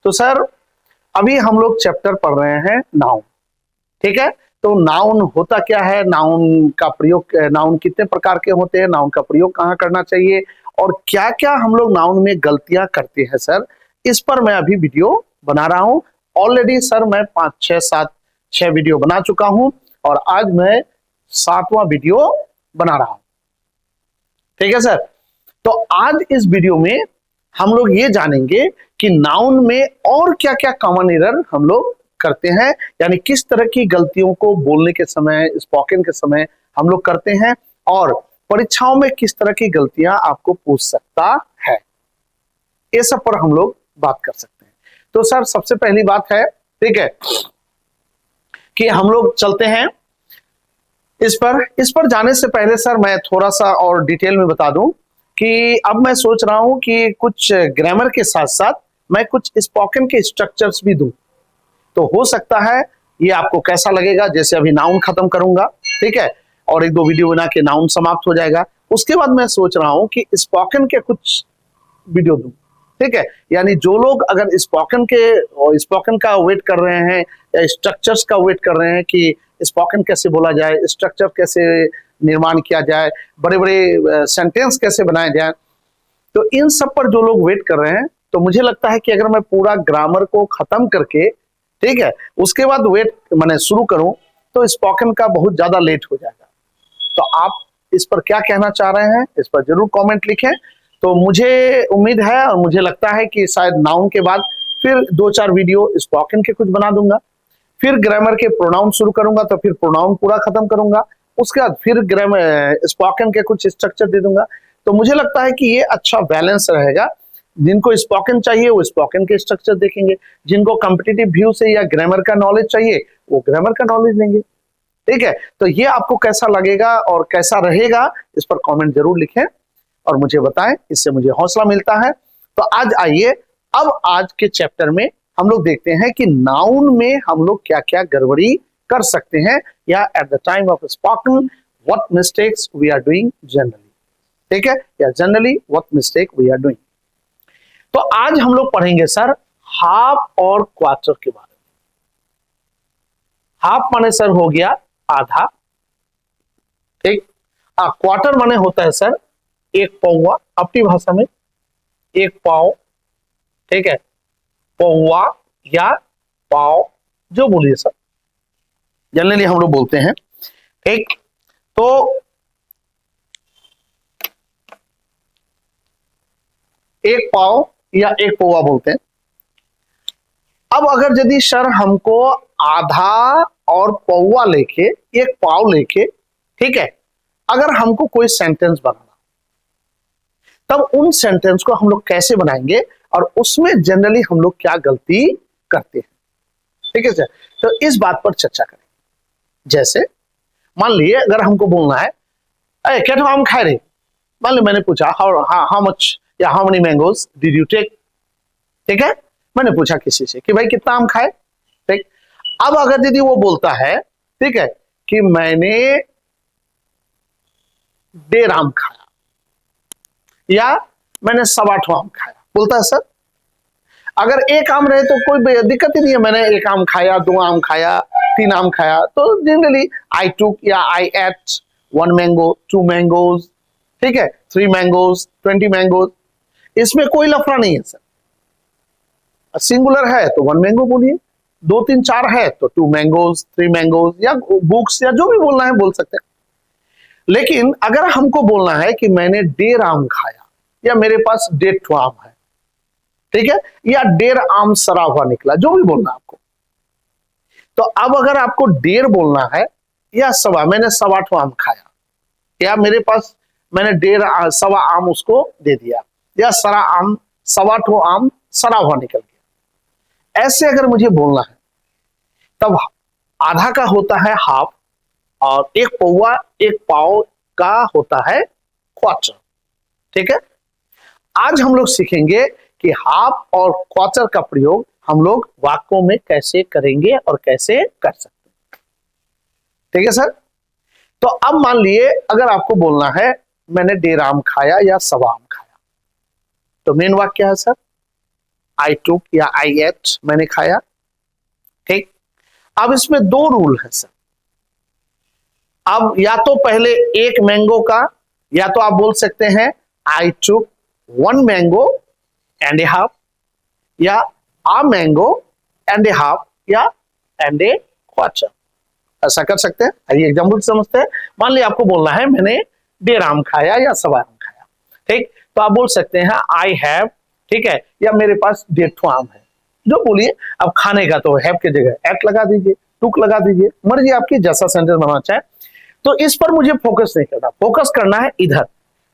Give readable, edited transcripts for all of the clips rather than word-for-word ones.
तो सर अभी हम लोग चैप्टर पढ़ रहे हैं नाउन। ठीक है, तो नाउन होता क्या है, नाउन का प्रयोग, नाउन कितने प्रकार के होते हैं, नाउन का प्रयोग कहाँ करना चाहिए और क्या क्या हम लोग नाउन में गलतियां करते हैं सर, इस पर मैं अभी वीडियो बना रहा हूं। ऑलरेडी सर मैं 5 6 7 6 वीडियो बना चुका हूं और आज मैं 7वां वीडियो बना रहा हूं। ठीक है सर, तो आज इस वीडियो में हम लोग ये जानेंगे कि नाउन में और क्या क्या कॉमन एरर हम लोग करते हैं, यानी किस तरह की गलतियों को बोलने के समय, स्पोकन के समय हम लोग करते हैं और परीक्षाओं में किस तरह की गलतियां आपको पूछ सकता है, ये सब पर हम लोग बात कर सकते हैं। तो सर सबसे पहली बात है, ठीक है, कि हम लोग चलते हैं इस पर जाने से पहले सर मैं थोड़ा सा और डिटेल में बता दूं कि अब मैं सोच रहा हूं कि कुछ ग्रामर के साथ साथ मैं कुछ स्पोकन के स्ट्रक्चर्स भी दूं। तो हो सकता है ये आपको कैसा लगेगा, जैसे अभी नाउन खत्म करूंगा, ठीक है, और 1 2 वीडियो बना के नाउन समाप्त हो जाएगा, उसके बाद मैं सोच रहा हूं कि स्पोकन के कुछ वीडियो दूं। ठीक है, यानी जो लोग अगर स्पोकन का वेट कर रहे हैं या स्ट्रक्चर्स का वेट कर रहे हैं कि स्पोकन कैसे बोला जाए, स्ट्रक्चर कैसे निर्माण किया जाए, बड़े बड़े सेंटेंस कैसे बनाए जाए, तो इन सब पर जो लोग वेट कर रहे हैं, तो मुझे लगता है कि अगर मैं पूरा ग्रामर को खत्म करके, ठीक है, उसके बाद वेट मैंने शुरू करूं तो स्पोकन का बहुत ज्यादा लेट हो जाएगा। तो आप इस पर क्या कहना चाह रहे हैं, इस पर जरूर कमेंट लिखें। तो मुझे उम्मीद है और मुझे लगता है कि शायद नाउन के बाद फिर 2 4 वीडियो स्पोकन के कुछ बना दूंगा, फिर ग्रामर के प्रोनाउन शुरू करूंगा, तो फिर प्रोनाउन पूरा खत्म करूंगा, उसके बाद फिर ग्रामर स्पोकन के कुछ स्ट्रक्चर दे दूंगा। तो मुझे लगता है कि ये अच्छा बैलेंस रहेगा। जिनको स्पोकन चाहिए वो स्पोकन के स्ट्रक्चर देखेंगे, जिनको कॉम्पिटिटिव व्यू से या ग्रामर का नॉलेज चाहिए वो ग्रामर का नॉलेज लेंगे। ठीक है, तो ये आपको कैसा लगेगा और कैसा रहेगा, इस पर कमेंट जरूर लिखें और मुझे बताएं, इससे मुझे हौसला मिलता है। तो आज आइए, अब आज के चैप्टर में हम लोग देखते हैं कि नाउन में हम लोग क्या क्या गड़बड़ी कर सकते हैं, या at the time of spoken what mistakes we are doing generally. ठीक है, या generally what mistake we are doing. तो आज हम लोग पढ़ेंगे सर हाफ और क्वार्टर के बारे में। हाफ माने सर हो गया आधा, ठीक, क्वार्टर माने होता है सर 1 पौवा, अपनी भाषा में 1 पाव, ठीक है, पौवा या पाव जो बोलिए सर, जनरली हम लोग बोलते हैं। ठीक, तो 1 पाव या 1 पौवा बोलते हैं। अब अगर यदि सर हमको आधा और पौवा लेके 1 पाव लेके, ठीक है, अगर हमको कोई सेंटेंस बनाना, तब उन सेंटेंस को हम लोग कैसे बनाएंगे और उसमें जनरली हम लोग क्या गलती करते हैं। ठीक है सर, तो इस बात पर चर्चा करें। जैसे मान लिए अगर हमको बोलना है, अरे क्या आम खाए रे, मान ली मैंने पूछा हाउ मच या how many mangoes did you take. ठीक है, मैंने पूछा किसी से कि भाई कितना आम खाए। ठीक, अब अगर यदि वो बोलता है, ठीक है, कि मैंने 1.5 आम खाया या मैंने 8.25 आम खाया, बोलता है सर। अगर 1 आम रहे तो कोई दिक्कत ही नहीं है, मैंने 1 आम खाया, 2 आम खाया, 3 आम खाया, तो जनरली आई टुक या आई एट 1 मैंगो, 2 मैंगोज, ठीक है, 3 मैंगोज, 20 मैंगोज, इसमें कोई लफड़ा नहीं है सर। सिंगुलर है तो 1 मैंगो बोलिए, 2 3 4 है तो 2 मैंगोज, 3 मैंगोज, या बुक्स या जो भी बोलना है बोल सकते हैं। लेकिन अगर हमको बोलना है कि मैंने 1.5 आम खाया या मेरे पास 1.5 आम है, ठीक है, या 1.5 आम सरा हुआ निकला, जो भी बोलना आपको, तो अब अगर आपको 1.5 बोलना है या सवा, मैंने 8.25 आम खाया, या मेरे पास मैंने 1.5 सवा आम उसको दे दिया, या सरा आम 8.25 आम सरा हुआ निकल गया, ऐसे अगर मुझे बोलना है तब आधा का होता है हाफ और 1 पौवा 1 पाव का होता है क्वार्टर। ठीक है, आज हम लोग सीखेंगे कि हाफ और क्वार्टर का प्रयोग हम लोग वाक्यों में कैसे करेंगे और कैसे कर सकते हैं। ठीक है सर, तो अब मान लिए अगर आपको बोलना है मैंने 1.5 आम खाया या 1.25 आम खाया, तो मेन वाक्य क्या है सर, आई टुक या आई एट, मैंने खाया। ठीक, अब इसमें दो रूल है सर। अब या तो पहले एक मैंगो का, या तो आप बोल सकते हैं I took one mango and a half, या a mango and a half, या एंड ए क्वार्टर। ऐसा कर सकते हैं। आइए एग्जाम्पल समझते हैं। मान लिया आपको बोलना है मैंने 1.5 आम खाया या सवा आम खाया। ठीक, तो आप बोल सकते हैं आई हैव, ठीक है, या मेरे पास 1.5 आम है, जो बोलिए। अब खाने का तो हैव की जगह एट लगा दीजिए, टुक लगा दीजिए, मर्जी आपकी, जैसा सेंटेंस बनाना चाहे। तो इस पर मुझे फोकस नहीं करना, फोकस करना है इधर।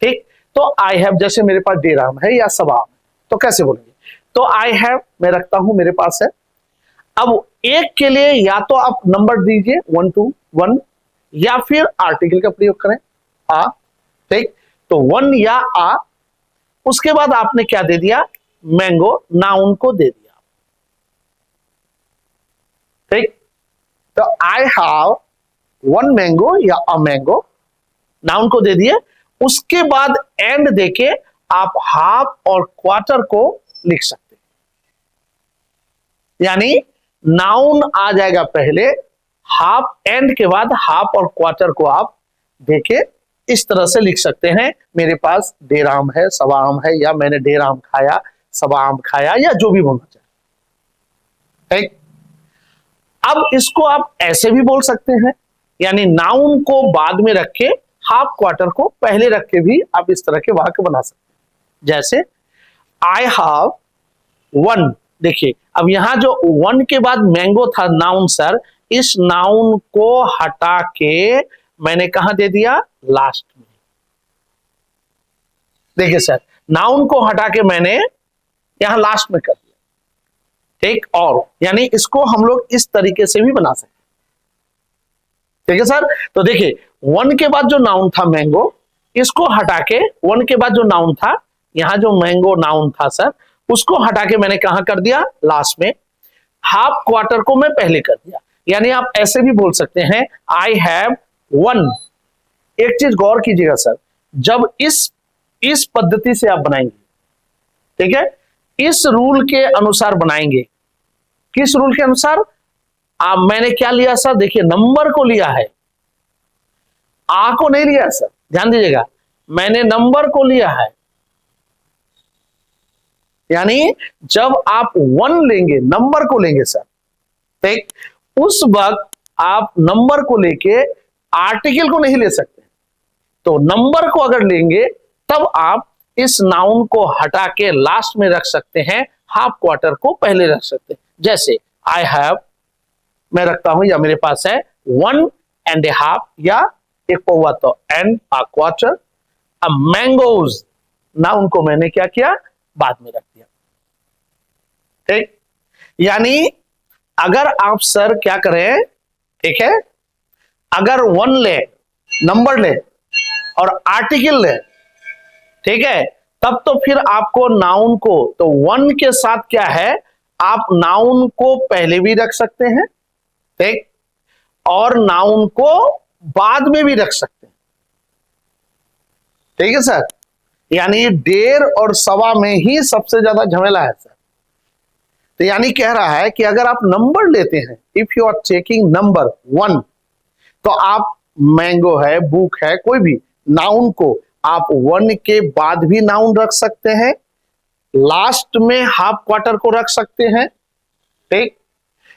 ठीक, तो आई हैव, जैसे मेरे पास 1.5 आम है या सवा आम, तो कैसे बोलेंगे? तो आई हैव मैं रखता हूं, मेरे पास है। अब एक के लिए या तो आप नंबर दीजिए 1 to 1, या फिर आर्टिकल का प्रयोग करें आ। ठीक, तो 1 या आ, उसके बाद आपने क्या दे दिया? मैंगो, नाउन को दे दिया। ठीक, तो आई हैव 1 मैंगो या अ मैंगो, नाउन को दे दिए। उसके बाद एंड देके आप हाफ और क्वार्टर को लिख सकते हैं, यानी नाउन आ जाएगा पहले, हाफ एंड के बाद हाफ और क्वार्टर को आप देखे इस तरह से लिख सकते हैं। मेरे पास 1.5 आम है, सवा आम है, या मैंने 1.5 आम खाया, सवा आम खाया, या जो भी बोलना चाहे। ठीक, अब इसको आप ऐसे भी बोल सकते हैं, यानी नाउन को बाद में रखे, हाफ क्वार्टर को पहले रख के भी आप इस तरह के वाक्य बना सकते हैं। जैसे आई हैव 1, देखिए अब यहां जो 1 के बाद मैंगो था नाउन सर, इस नाउन को हटा के मैंने कहां दे दिया? लास्ट में। देखिए सर, नाउन को हटा के मैंने यहां लास्ट में कर दिया। ठीक, और यानी इसको हम लोग इस तरीके से भी बना सकते हैं। ठीक है सर, तो देखिए 1 के बाद जो नाउन था मैंगो, इसको हटा के 1 के बाद जो नाउन था, यहां जो मैंगो नाउन था सर, उसको हटा के मैंने कहां कर दिया? लास्ट में। हाफ क्वार्टर को मैं पहले कर दिया। यानी आप ऐसे भी बोल सकते हैं आई हैव 1। एक चीज गौर कीजिएगा सर, जब इस पद्धति से आप बनाएंगे, ठीक है, इस रूल के अनुसार बनाएंगे। किस रूल के अनुसार? मैंने क्या लिया सर? देखिए नंबर को लिया है, आ को नहीं लिया सर, ध्यान दीजिएगा, मैंने नंबर को लिया है। यानी जब आप 1 लेंगे, नंबर को लेंगे सर, ठीक, उस वक्त आप नंबर को लेके आर्टिकल को नहीं ले सकते। तो नंबर को अगर लेंगे तब आप इस नाउन को हटा के लास्ट में रख सकते हैं, हाफ क्वार्टर को पहले रख सकते हैं। जैसे आई हैव मैं रखता हूं, या मेरे पास है 1 and a half, या एक पौवा तो एंड अ क्वार्टर। अब मैंगोज, नाउन को मैंने क्या किया? बाद में रख दिया। ठीक, यानी अगर आप सर क्या करें, ठीक है, अगर 1 ले, नंबर ले और आर्टिकल ले, ठीक है, तब तो फिर आपको नाउन को, तो 1 के साथ क्या है, आप नाउन को पहले भी रख सकते हैं, ठीक, और नाउन को बाद में भी रख सकते हैं। ठीक है सर, यानी 1.5 और सवा में ही सबसे ज्यादा झमेला है सर। तो यानी कह रहा है कि अगर आप नंबर लेते हैं, if you are taking number 1, तो आप मैंगो है, बुक है, कोई भी नाउन को आप 1 के बाद भी नाउन रख सकते हैं, लास्ट में हाफ क्वार्टर को रख सकते हैं, ठीक,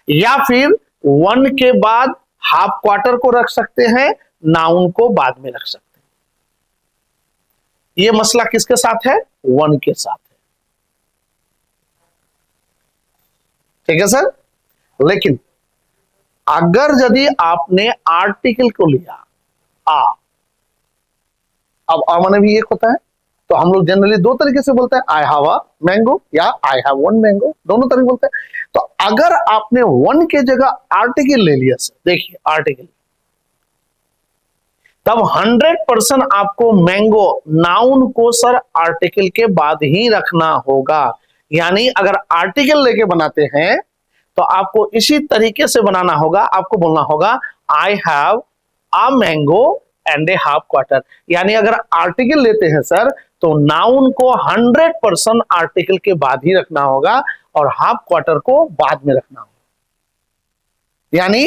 या फिर 1 के बाद हाफ क्वार्टर को रख सकते हैं, नाउन को बाद में रख सकते हैं। यह मसला किसके साथ है? 1 के साथ है। ठीक है सर, लेकिन अगर यदि आपने आर्टिकल को लिया आ, अब आ माने भी एक होता है, तो हम लोग जनरली 2 तरीके से बोलते हैं, आई हैव अ मैंगो या आई हैव 1 मैंगो, दोनों तरीके बोलते हैं। तो अगर आपने 1 के जगह आर्टिकल ले लिया सर, देखिए आर्टिकल, तब 100% आपको मैंगो नाउन को सर आर्टिकल के बाद ही रखना होगा। यानी अगर आर्टिकल लेके बनाते हैं तो आपको इसी तरीके से बनाना होगा। आपको बोलना होगा I have a mango and a half quarter. यानी अगर आर्टिकल लेते हैं सर तो नाउन को 100% आर्टिकल के बाद ही रखना होगा और हाफ क्वार्टर को बाद में रखना होगा। यानी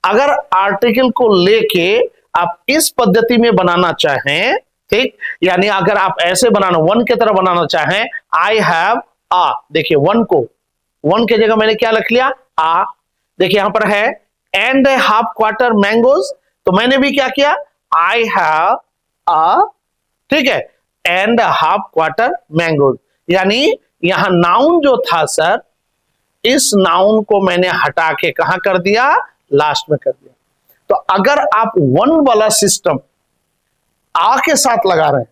अगर आर्टिकल को लेके आप इस पद्धति में बनाना चाहें, ठीक, यानी अगर आप ऐसे बनाना, वन की तरह बनाना चाहें, आई हैव आ, देखिए वन को, वन की जगह मैंने क्या लिख लिया, आ। देखिए यहां पर है एंड हाफ क्वार्टर मैंगोज, तो मैंने भी क्या किया, आई हैव आ, ठीक है, एंड हाफ क्वार्टर मैंगोज। यानी यहां नाउन जो था सर, इस नाउन को मैंने हटा के कहां कर दिया, लास्ट में कर दिया। तो अगर आप वन वाला सिस्टम आ के साथ लगा रहे हैं,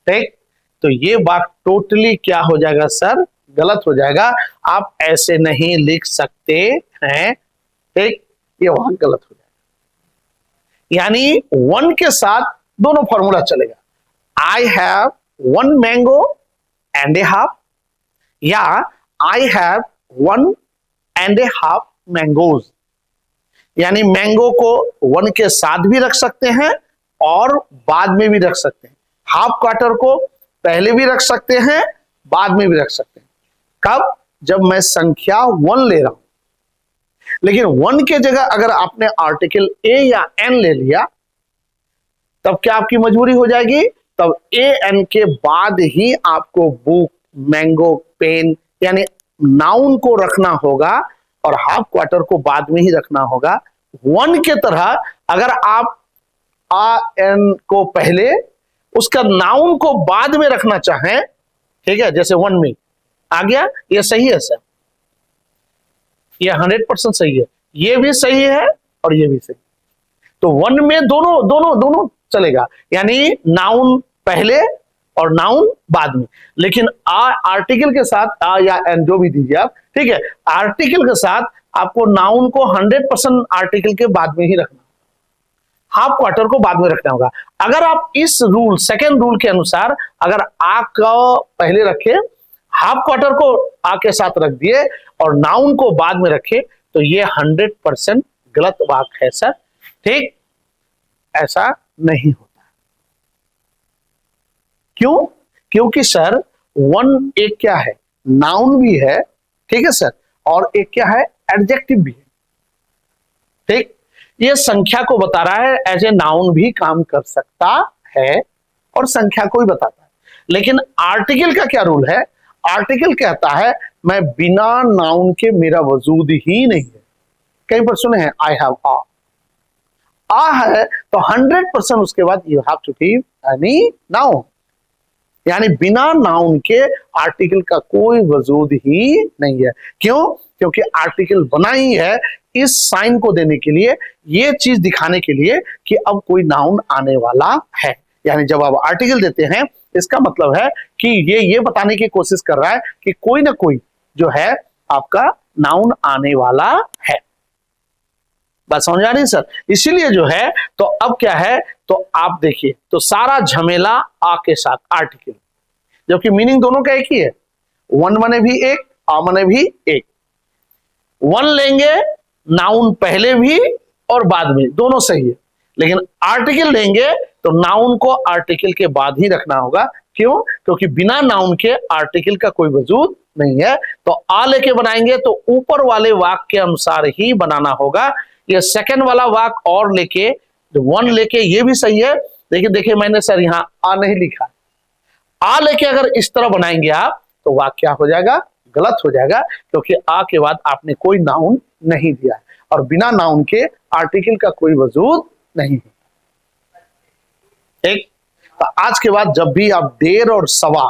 ठीक, तो ये बात टोटली क्या हो जाएगा सर, गलत हो जाएगा। आप ऐसे नहीं लिख सकते हैं, ठीक, ये वहां गलत हो जाएगा। यानी वन के साथ दोनों फॉर्मूला चलेगा, I have one mango and a half, या I have one and a half mangoes. यानी मैंगो को वन के साथ भी रख सकते हैं और बाद में भी रख सकते हैं, हाफ क्वार्टर को पहले भी रख सकते हैं, बाद में भी रख सकते हैं। कब, जब मैं संख्या वन ले रहा हूं। लेकिन वन के जगह अगर आपने आर्टिकल ए या एन ले लिया, तब क्या आपकी मजबूरी हो जाएगी, तब ए एन के बाद ही आपको बुक, मैंगो, पेन, यानी नाउन को रखना होगा और हाफ क्वार्टर को बाद में ही रखना होगा। वन के तरह अगर आप आ एन को पहले, उसका नाउन को बाद में रखना चाहें, ठीक है, जैसे वन में आ गया, ये सही है सर, ये 100% सही है, ये भी सही है और ये भी सही। तो वन में दोनों दोनों दोनों चलेगा, यानी नाउन पहले और नाउन बाद में। लेकिन आर्टिकल के साथ आ या एन जो भी दीजिए आप, ठीक है, आर्टिकल के साथ आपको नाउन को 100% आर्टिकल के बाद में ही रखना, हाफ क्वार्टर को बाद में रखना होगा। अगर आप इस रूल, सेकेंड रूल के अनुसार अगर आ को पहले रखे, हाफ क्वार्टर को आ के साथ रख दिए और नाउन को बाद में रखे, तो ये 100% गलत बात है सर, ठीक, ऐसा नहीं होता। क्यों? क्योंकि सर वन एक क्या है, नाउन भी है, ठीक है सर, और एक क्या है, एडजेक्टिव भी है, ठीक। ये संख्या को बता रहा है, एज ए नाउन भी काम कर सकता है और संख्या को ही बताता है। लेकिन आर्टिकल का क्या रूल है, आर्टिकल कहता है मैं बिना नाउन के मेरा वजूद ही नहीं है। कहीं पर सुने हैं आई हैव आ है, तो 100% उसके बाद you have to give any noun, यानी बिना नाउन के आर्टिकल का कोई वजूद ही नहीं है। क्यों? क्योंकि आर्टिकल बना ही है इस साइन को देने के लिए, ये चीज दिखाने के लिए कि अब कोई नाउन आने वाला है। यानी जब आप आर्टिकल देते हैं, इसका मतलब है कि ये बताने की कोशिश कर रहा है कि कोई ना कोई जो है आपका नाउन आने वाला है। बात समझ आ रही है सर? इसीलिए जो है, तो अब क्या है, तो आप देखिए, तो सारा झमेला आ के साथ आर्टिकल, जबकि मीनिंग दोनों का एक ही है, वन मने भी एक, आ मने भी एक। वन लेंगे, नाउन पहले भी और बाद में, दोनों सही है। लेकिन आर्टिकल लेंगे तो नाउन को आर्टिकल के बाद ही रखना होगा। क्यों? क्योंकि बिना नाउन के आर्टिकल का कोई वजूद नहीं है। तो आ लेके बनाएंगे तो ऊपर वाले वाक्य के अनुसार ही बनाना होगा। ये सेकंड वाला वाक्य और लेके, वन लेके, ये भी सही है, लेकिन देखिए मैंने सर यहाँ आ नहीं लिखा, आ लेके अगर इस तरह बनाएंगे आप, तो वाक्य क्या हो जाएगा, गलत हो जाएगा, क्योंकि आ के बाद आपने कोई नाउन नहीं दिया है और बिना नाउन के आर्टिकल का कोई वजूद नहीं है। एक, तो आज के बाद जब भी आप देर और सवा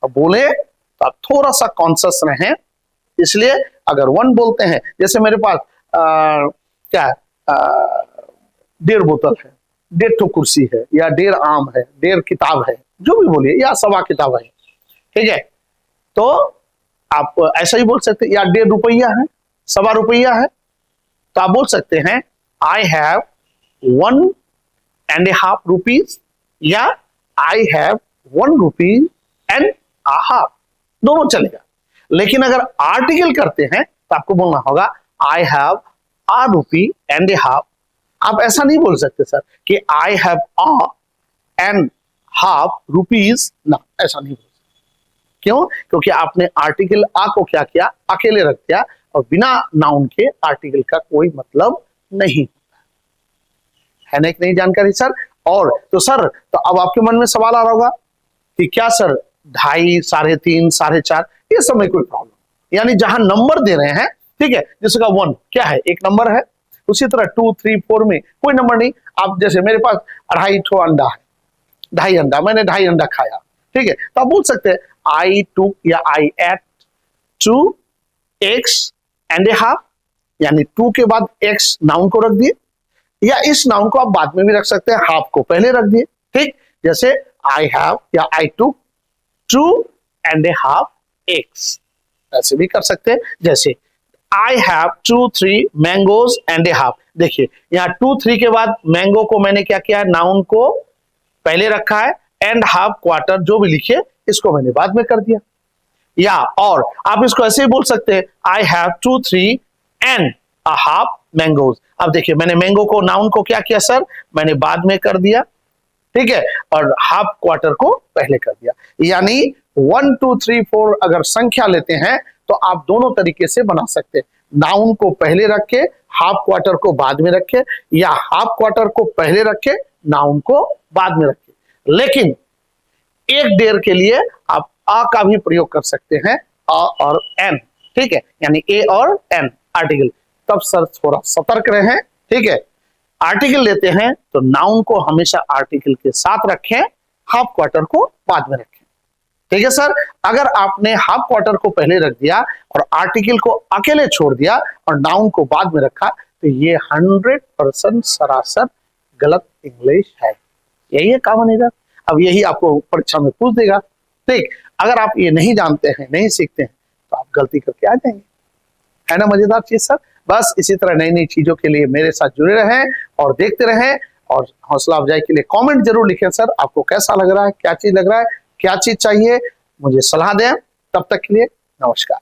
बोले तो आप थोड़ा सा कॉन्शियस रहें। इसलिए अगर वन बोलते हैं, जैसे मेरे पास क्या 1.5 बोतल है, 1.5 कुर्सी है, या 1.5 आम है, 1.5 किताब है, जो भी बोलिए, या सवा किताब है, ठीक है, तो आप ऐसा ही बोल सकते हैं। या 1.5 रुपया है, सवा रुपया है, तो आप बोल सकते हैं आई हैव 1.5 रुपीज, या I have 1 rupees and a half, दोनों चलेगा। लेकिन अगर आर्टिकल करते हैं तो आपको बोलना होगा I have a rupee and a half। आप ऐसा नहीं बोल सकते सर कि I have a and half rupees ना, ऐसा नहीं बोल सकते। क्यों? क्योंकि आपने आर्टिकल आ को क्या किया, अकेले रख दिया, और बिना नाउन के आर्टिकल का कोई मतलब नहीं है ना, एक नई जानकारी सर। और तो सर, तो अब आपके मन में सवाल आ रहा होगा कि क्या सर 2.5, 3.5, 4.5 ये सब में कोई प्रॉब्लम, यानी जहां नंबर दे रहे हैं, ठीक है, जैसे का 1 क्या है, एक नंबर है, उसी तरह 2, 3, 4 में कोई नंबर नहीं। आप जैसे मेरे पास 2.5 अंडा है, 2.5 अंडा, मैंने 2.5 अंडा खाया, ठीक है, तो आप बोल सकते हैं I took या I ate 2 eggs and a half, यानी 2 के बाद x नाउन को रख दिए, या इस नाउन को आप बाद में भी रख सकते हैं, हाफ को पहले रख दिए, ठीक, जैसे I have या I took 2.5 eggs, ऐसे भी कर सकते हैं। जैसे I have 2, 3 mangoes and a half, देखिए यहाँ 2, 3 के बाद मैंगो को मैंने क्या किया, नाउन को पहले रखा है, एंड हाफ क्वार्टर जो भी लिखे इसको मैंने बाद में कर दिया। या और आप इसको ऐसे ही बोल सकते हैं I have 2, 3 and a half mangoes। अब देखिए मैंने मैंगो को, नाउन को क्या किया सर, मैंने बाद में कर दिया, ठीक है, और हाफ क्वार्टर को पहले कर दिया। यानी 1, 2, 3, 4 अगर संख्या लेते हैं तो आप दोनों तरीके से बना सकते हैं, नाउन को पहले रखे, हाफ क्वार्टर को बाद में रखे, या हाफ क्वार्टर को पहले रखे, नाउन को बाद में रखे। लेकिन एक देर के लिए आप आ का भी प्रयोग कर सकते हैं, अ और एन, ठीक है, यानी ए और एन आर्टिकल। तब सर थोड़ा सतर्क रहें, ठीक है, आर्टिकल लेते हैं तो नाउन को हमेशा आर्टिकल के साथ रखें, हाफ क्वार्टर को बाद में रखें, ठीक है सर। अगर आपने हाफ क्वार्टर को पहले रख दिया और आर्टिकल को अकेले छोड़ दिया और नाउन को बाद में रखा, तो ये 100% सरासर गलत इंग्लिश है। यही है कॉमन एरर। अब यही आपको परीक्षा में पूछ देगा, ठीक। अगर आप ये नहीं जानते हैं, नहीं सीखते हैं, तो आप गलती करके आ जाएंगे, है ना मजेदार चीज सर। बस इसी तरह नई नई चीजों के लिए मेरे साथ जुड़े रहें और देखते रहें, और हौसला अफजाई के लिए कमेंट जरूर लिखें सर, आपको कैसा लग रहा है, क्या चीज लग रहा है, क्या चीज चाहिए, मुझे सलाह दें। तब तक के लिए नमस्कार।